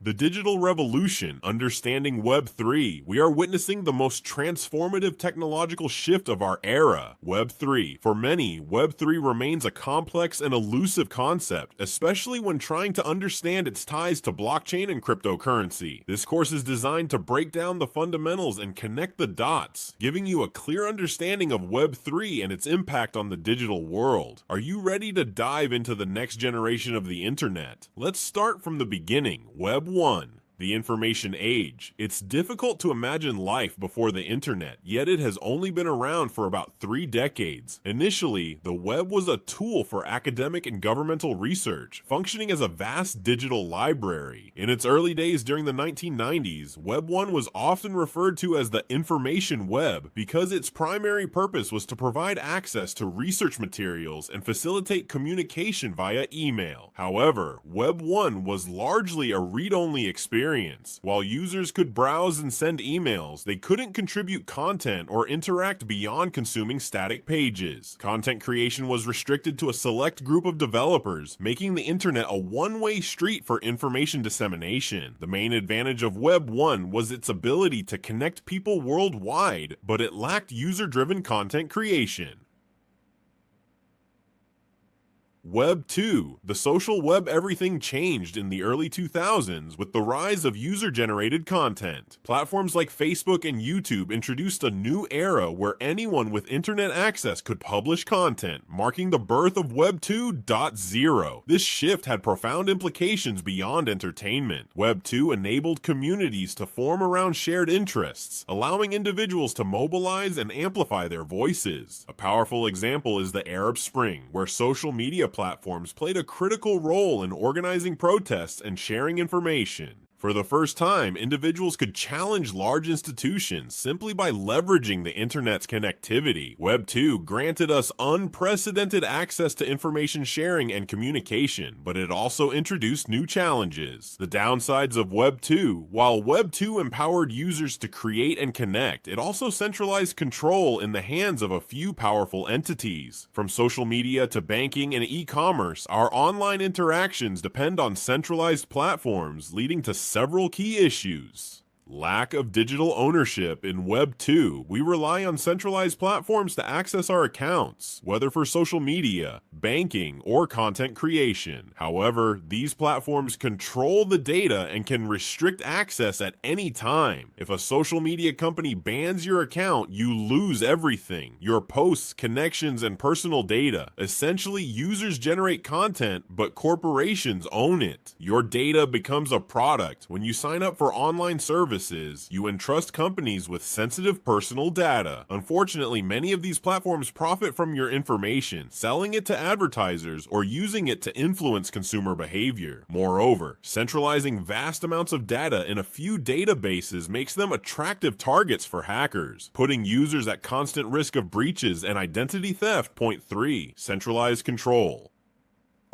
The digital revolution, understanding Web 3, we are witnessing the most transformative technological shift of our era. Web 3. For many, Web 3 remains a complex and elusive concept, especially when trying to understand its ties to blockchain and cryptocurrency. This course is designed to break down the fundamentals and connect the dots, giving you a clear understanding of Web 3 and its impact on the digital world. Are you ready to dive into the next generation of the internet? Let's start from the beginning. Web 1. The information age. It's difficult to imagine life before the internet, yet it has only been around for about 3 decades. Initially, the web was a tool for academic and governmental research, functioning as a vast digital library. In its early days during the 1990s, Web 1 was often referred to as the information web because its primary purpose was to provide access to research materials and facilitate communication via email. However, Web 1 was largely a read-only experience. While users could browse and send emails, they couldn't contribute content or interact beyond consuming static pages. Content creation was restricted to a select group of developers, making the internet a one-way street for information dissemination. The main advantage of Web 1 was its ability to connect people worldwide, but it lacked user-driven content creation. Web 2. The social web everything changed in the early 2000s with the rise of user-generated content. Platforms like Facebook and YouTube introduced a new era where anyone with internet access could publish content, marking the birth of Web 2.0. This shift had profound implications beyond entertainment. Web 2 enabled communities to form around shared interests, allowing individuals to mobilize and amplify their voices. A powerful example is the Arab Spring, where social media platforms played a critical role in organizing protests and sharing information. For the first time, individuals could challenge large institutions simply by leveraging the internet's connectivity. Web 2 granted us unprecedented access to information sharing and communication, but it also introduced new challenges. The downsides of Web 2: while Web 2 empowered users to create and connect, it also centralized control in the hands of a few powerful entities. From social media to banking and e-commerce, our online interactions depend on centralized platforms, leading to several key issues. Lack of digital ownership. In Web 2, we rely on centralized platforms to access our accounts, whether for social media, banking, or content creation. However, these platforms control the data and can restrict access at any time. If a social media company bans your account, you lose everything: your posts, connections, and personal data. Essentially, users generate content, but corporations own it. Your data becomes a product. When you sign up for online services, you entrust companies with sensitive personal data. Unfortunately, many of these platforms profit from your information, selling it to advertisers or using it to influence consumer behavior. Moreover, centralizing vast amounts of data in a few databases makes them attractive targets for hackers, putting users at constant risk of breaches and identity theft. Point 3. Centralized control.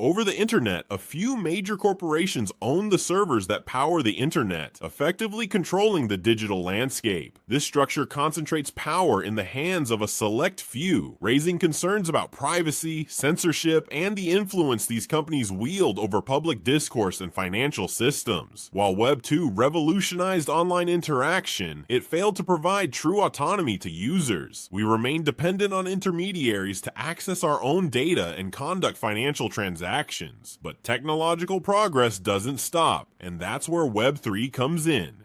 Over the internet, a few major corporations own the servers that power the internet, effectively controlling the digital landscape. This structure concentrates power in the hands of a select few, raising concerns about privacy, censorship, and the influence these companies wield over public discourse and financial systems. While Web 2 revolutionized online interaction, it failed to provide true autonomy to users. We remain dependent on intermediaries to access our own data and conduct financial transactions. But technological progress doesn't stop, and that's where Web 3 comes in.